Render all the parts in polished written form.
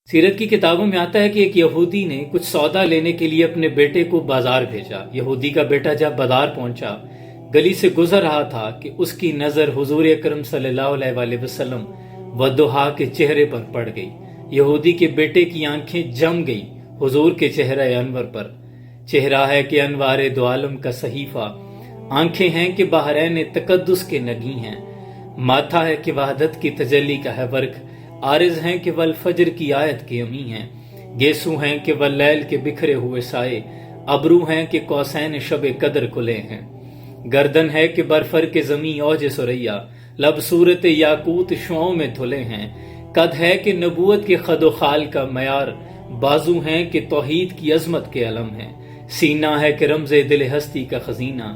سیرت کی کتابوں میں آتا ہے کہ ایک یہودی نے کچھ سودا لینے کے لیے اپنے بیٹے کو بازار بھیجا۔ یہودی کا بیٹا جب بازار پہنچا، گلی سے گزر رہا تھا کہ اس کی نظر حضور اکرم صلی اللہ علیہ وآلہ وسلم والضحیٰ کے چہرے پر پڑ گئی۔ یہودی کے بیٹے کی آنکھیں جم گئی حضور کے چہرہ انور پر۔ چہرہ ہے کہ انوار دو عالم کا صحیفہ، آنکھیں ہیں کہ بحرین تقدس کے نگی ہیں، ماتھا ہے کہ وحدت کی تجلی کا ہے ورق، عارض ہیں کہ والفجر کی آیت کی امی ہیں، گیسو ہیں کہ واللیل کے بکھرے ہوئے سائے، ابرو ہیں کہ قوسین شب قدر کھلے ہیں، گردن ہے کہ برفر کے زمیں اوج سریا، لب صورت یاقوت شعوں میں دھلے ہیں، قد ہے کہ نبوت کے خد و خال کا معیار، بازو ہیں کہ توحید کی عظمت کے علم ہیں، سینہ ہے کہ رمز دل ہستی کا خزینہ،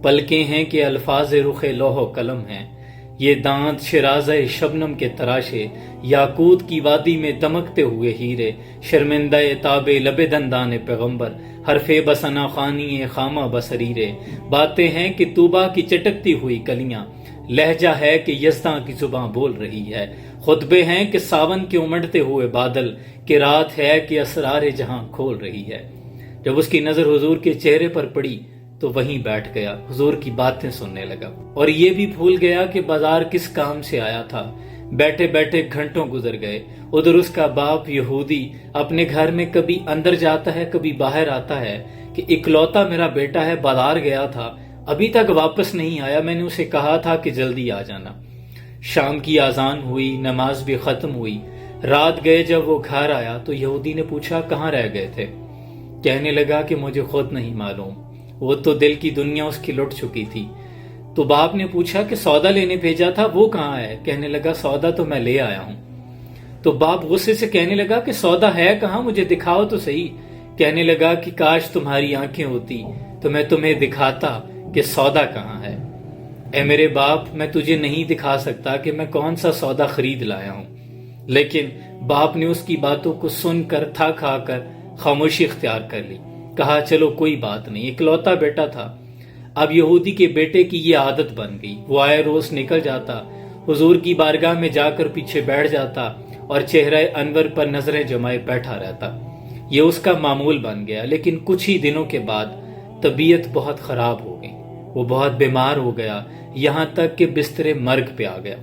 پلکیں ہیں کہ الفاظ رخ لوح و قلم ہیں، یہ دانت شرازہ شبنم کے تراشے، یاقوت کی وادی میں دمکتے ہوئے ہیرے، شرمندہ تاب لب دندان پیغمبر، حرف بسنا خانی خامہ بصریرے، باتیں ہیں کہ طوبا کی چٹکتی ہوئی کلیاں، لہجہ ہے کہ یزداں کی زباں بول رہی ہے، خطبے ہیں کہ ساون کے امڑتے ہوئے بادل، کہ رات ہے کہ اسرار جہاں کھول رہی ہے۔ جب اس کی نظر حضور کے چہرے پر پڑی تو وہیں بیٹھ گیا، حضور کی باتیں سننے لگا، اور یہ بھی بھول گیا کہ بازار کس کام سے آیا تھا۔ بیٹھے بیٹھے گھنٹوں گزر گئے۔ ادھر اس کا باپ یہودی اپنے گھر میں کبھی اندر جاتا ہے کبھی باہر آتا ہے کہ اکلوتا میرا بیٹا ہے، بازار گیا تھا ابھی تک واپس نہیں آیا، میں نے اسے کہا تھا کہ جلدی آ جانا۔ شام کی اذان ہوئی، نماز بھی ختم ہوئی، رات گئے جب وہ گھر آیا تو یہودی نے پوچھا کہاں رہ گئے تھے؟ کہنے لگا کہ مجھے خود نہیں معلوم، وہ تو دل کی دنیا اس کی لٹ چکی تھی۔ تو باپ نے پوچھا کہ سودا لینے بھیجا تھا وہ کہاں ہے؟ کہنے لگا سودا تو میں لے آیا ہوں۔ تو باپ غصے سے کہنے لگا کہ سودا ہے کہاں، مجھے دکھاؤ تو صحیح۔ کہنے لگا کہ کاش تمہاری آنکھیں ہوتی تو میں تمہیں دکھاتا کہ سودا کہاں ہے۔ اے میرے باپ، میں تجھے نہیں دکھا سکتا کہ میں کون سا سودا خرید لایا ہوں۔ لیکن باپ نے اس کی باتوں کو سن کر تھک آ کر خاموشی اختیار کر لی۔ کہا چلو کوئی بات نہیں، اکلوتا بیٹا تھا۔ اب یہودی کے بیٹے کی یہ عادت بن گئی، وہ آئے روز نکل جاتا، حضور کی بارگاہ میں جا کر پیچھے بیٹھ جاتا اور چہرہ انور پر نظریں جمائے بیٹھا رہتا۔ یہ اس کا معمول بن گیا۔ لیکن کچھ ہی دنوں کے بعد طبیعت بہت خراب ہو گئی، وہ بہت بیمار ہو گیا، یہاں تک کہ بستر مرگ پہ آ گیا۔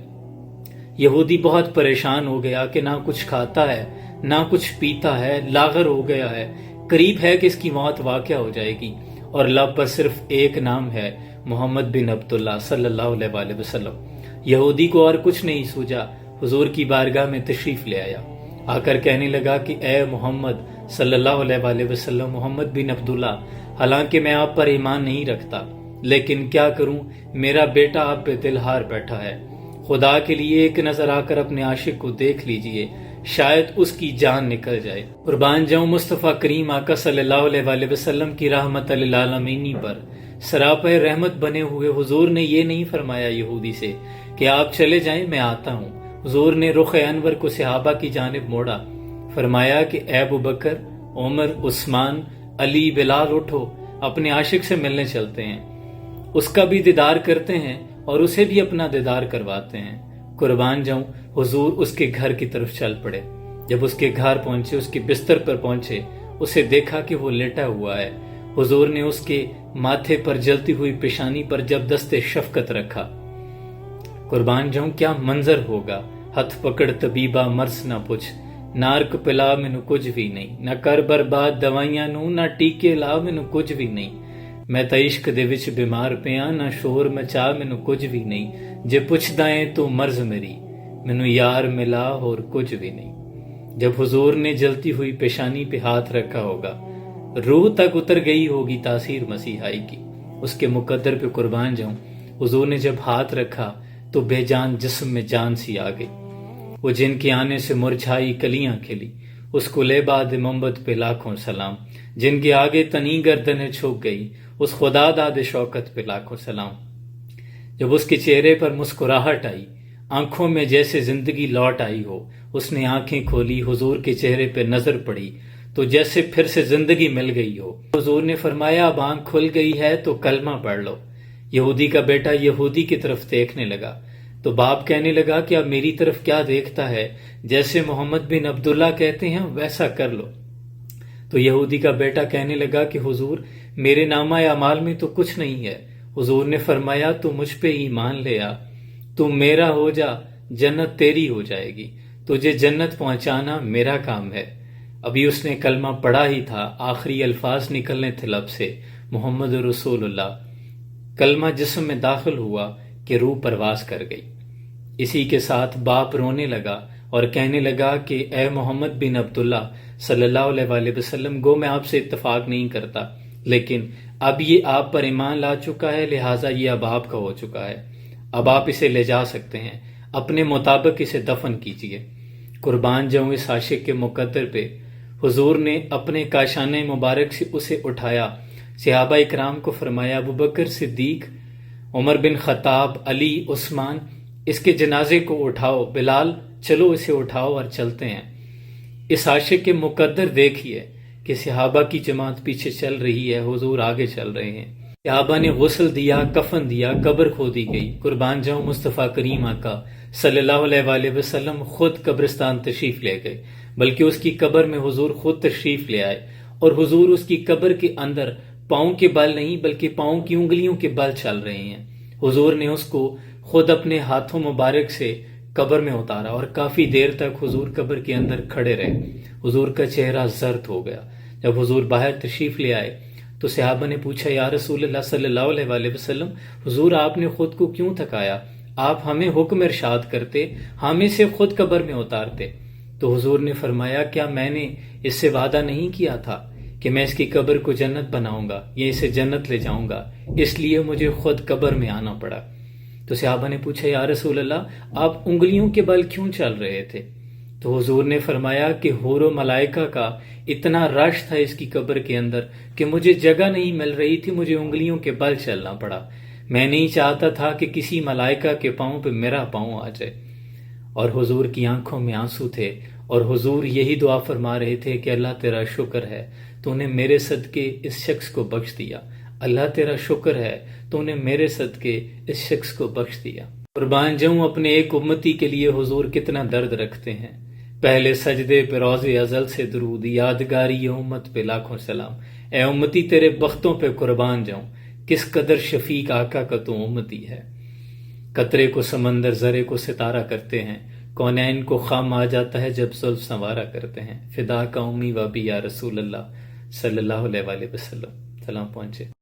یہودی بہت پریشان ہو گیا کہ نہ کچھ کھاتا ہے نہ کچھ پیتا ہے، لاغر ہو گیا ہے، قریب ہے کہ اس کی موت واقع ہو جائے گی، اور لب پر صرف ایک نام ہے، محمد بن عبداللہ صلی اللہ علیہ وآلہ وسلم۔ یہودی کو اور کچھ نہیں سوجا، حضور کی بارگاہ میں تشریف لے آیا، آ کر کہنے لگا کہ اے محمد صلی اللہ علیہ وآلہ وسلم، محمد بن عبداللہ، حالانکہ میں آپ پر ایمان نہیں رکھتا، لیکن کیا کروں، میرا بیٹا آپ پہ دلہار بیٹھا ہے، خدا کے لیے ایک نظر آ کر اپنے عاشق کو دیکھ لیجئے، شاید اس کی جان نکل جائے۔ قربان جاؤں مصطفیٰ کریم آقا صلی اللہ علیہ وآلہ وسلم کی رحمت للعالمین پر سراپہ رحمت بنے ہوئے حضور نے یہ نہیں فرمایا یہودی سے کہ آپ چلے جائیں میں آتا ہوں۔ حضور نے رخ انور کو صحابہ کی جانب موڑا، فرمایا کہ اے ابوبکر، عمر، عثمان، علی، بلال، اٹھو، اپنے عاشق سے ملنے چلتے ہیں، اس کا بھی دیدار کرتے ہیں اور اسے بھی اپنا دیدار کرواتے ہیں۔ قربان جاؤں، حضور اس کے گھر کی طرف چل پڑے۔ جب اس کے گھر پہنچے، اس کے بستر پر پہنچے، اسے دیکھا کہ وہ لیٹا ہوا ہے۔ حضور نے اس کے ماتھے پر جلتی ہوئی پیشانی پر جب دست شفقت رکھا، قربان جاؤں کیا منظر ہوگا۔ ہتھ پکڑ طبیبہ مرض نہ پوچھ، نارک پلا مینو کچھ بھی نہیں، نہ کر برباد دوائیاں نو، نہ ٹیکے لا مینو کچھ بھی نہیں، میں تا عشق دے وچ بیمار پیاں، نہ شور مچا مینو کچھ بھی نہیں، جے پوچھدا ہے تو مرض میری، مینو یار ملا اور کچھ بھی نہیں۔ جب حضور نے جلتی ہوئی پیشانی پہ ہاتھ رکھا ہوگا، روح تک اتر گئی ہوگی تاثیر مسیحائی کی، اس کے مقدر پہ قربان جاؤں، حضور نے جب ہاتھ رکھا تو بے جان جسم میں جان سی آ گئی۔ وہ جن کے آنے سے مرجھائی کلیاں کھلی، اس کو لے باد محمد پہ لاکھوں سلام، جن کے آگے تنی گردنیں چھپ گئی، اس خدا داد شوکت پہ لاکھوں سلام۔ جب اس کے چہرے پر مسکراہٹ آئی، آنکھوں میں جیسے زندگی لوٹ آئی ہو، اس نے آنکھیں کھولی، حضور کے چہرے پہ نظر پڑی تو جیسے پھر سے زندگی مل گئی ہو۔ حضور نے فرمایا اب آنکھ کھل گئی ہے تو کلمہ پڑھ لو۔ یہودی کا بیٹا یہودی کی طرف دیکھنے لگا، تو باپ کہنے لگا کہ اب میری طرف کیا دیکھتا ہے، جیسے محمد بن عبداللہ کہتے ہیں ویسا کر لو۔ تو یہودی کا بیٹا کہنے لگا کہ حضور میرے نامہ اعمال میں تو کچھ نہیں ہے۔ حضور نے فرمایا تو مجھ پہ ایمان لے آ، تو میرا ہو جا، جنت تیری ہو جائے گی، تجھے جنت پہنچانا میرا کام ہے۔ ابھی اس نے کلمہ پڑھا ہی تھا، آخری الفاظ نکلنے تھے لب سے، محمد رسول اللہ۔ کلمہ جسم میں داخل ہوا کہ روح پرواز کر گئی۔ اسی کے ساتھ باپ رونے لگا اور کہنے لگا کہ اے محمد بن عبداللہ صلی اللہ علیہ وآلہ وسلم، گو میں آپ سے اتفاق نہیں کرتا، لیکن اب یہ آپ پر ایمان لا چکا ہے، لہٰذا یہ اب آپ کا ہو چکا ہے، اب آپ اسے لے جا سکتے ہیں، اپنے مطابق اسے دفن کیجیے۔ قربان جاؤں اس عاشق کے مقدر پہ۔ حضور نے اپنے کاشانہ مبارک سے اسے اٹھایا، صحابہ اکرام کو فرمایا ابوبکر صدیق، عمر بن خطاب، علی، عثمان، اس کے جنازے کو اٹھاؤ، بلال چلو اسے اٹھاؤ اور چلتے ہیں۔ اس عاشق کے مقدر دیکھیے کہ صحابہ کی جماعت پیچھے چل رہی ہے، حضور آگے چل رہے ہیں۔ صحابہ نے غسل دیا، کفن دیا، قبر کھودی گئی۔ قربان جاؤں مصطفیٰ کریم آقا صلی اللہ علیہ وآلہ وسلم خود قبرستان تشریف لے گئے، بلکہ اس کی قبر میں حضور خود تشریف لے آئے، اور حضور اس کی قبر کے اندر پاؤں کے بل نہیں بلکہ پاؤں کی انگلیوں کے بل چل رہے ہیں۔ حضور نے اس کو خود اپنے ہاتھوں مبارک سے قبر میں اتارا اور کافی دیر تک حضور قبر کے اندر کھڑے رہے۔ حضور کا چہرہ زرد ہو گیا۔ جب حضور باہر تشریف لے آئے تو صحابہ نے پوچھا یا رسول اللہ صلی اللہ علیہ وآلہ وسلم، حضور آپ نے خود کو کیوں تھکایا؟ آپ ہمیں حکم ارشاد کرتے، ہم اسے خود قبر میں اتارتے۔ تو حضور نے فرمایا کیا میں نے اس سے وعدہ نہیں کیا تھا کہ میں اس کی قبر کو جنت بناؤں گا، یا اسے جنت لے جاؤں گا، اس لیے مجھے خود قبر میں آنا پڑا۔ تو صحابہ نے پوچھا یا رسول اللہ آپ انگلیوں کے بل کیوں چل رہے تھے؟ تو حضور نے فرمایا کہ حور و ملائکہ کا اتنا رش تھا اس کی قبر کے اندر کہ مجھے جگہ نہیں مل رہی تھی، مجھے انگلیوں کے بل چلنا پڑا۔ میں نہیں چاہتا تھا کہ کسی ملائکہ کے پاؤں پہ میرا پاؤں آ جائے۔ اور حضور کی آنکھوں میں آنسو تھے، اور حضور یہی دعا فرما رہے تھے کہ اللہ تیرا شکر ہے تو نے میرے صدقے اس شخص کو بخش دیا، اللہ تیرا شکر ہے تو نے میرے صدقے اس شخص کو بخش دیا۔ قربان جاؤں اپنے ایک امتی کے لیے حضور کتنا درد رکھتے ہیں۔ پہلے سجدے پہ روز ازل سے درود، یادگاری یہ امت پہ لاکھوں سلام۔ اے امتی تیرے بختوں پہ قربان جاؤں، کس قدر شفیق آقا کا تو امتی ہے۔ قطرے کو سمندر، ذرے کو ستارہ کرتے ہیں، کونین کو خام آ جاتا ہے جب زلف سنوارا کرتے ہیں۔ فدا کا امی و ابی یا رسول اللہ صلی اللہ علیہ وآلہ وسلم۔ سلام پہنچے۔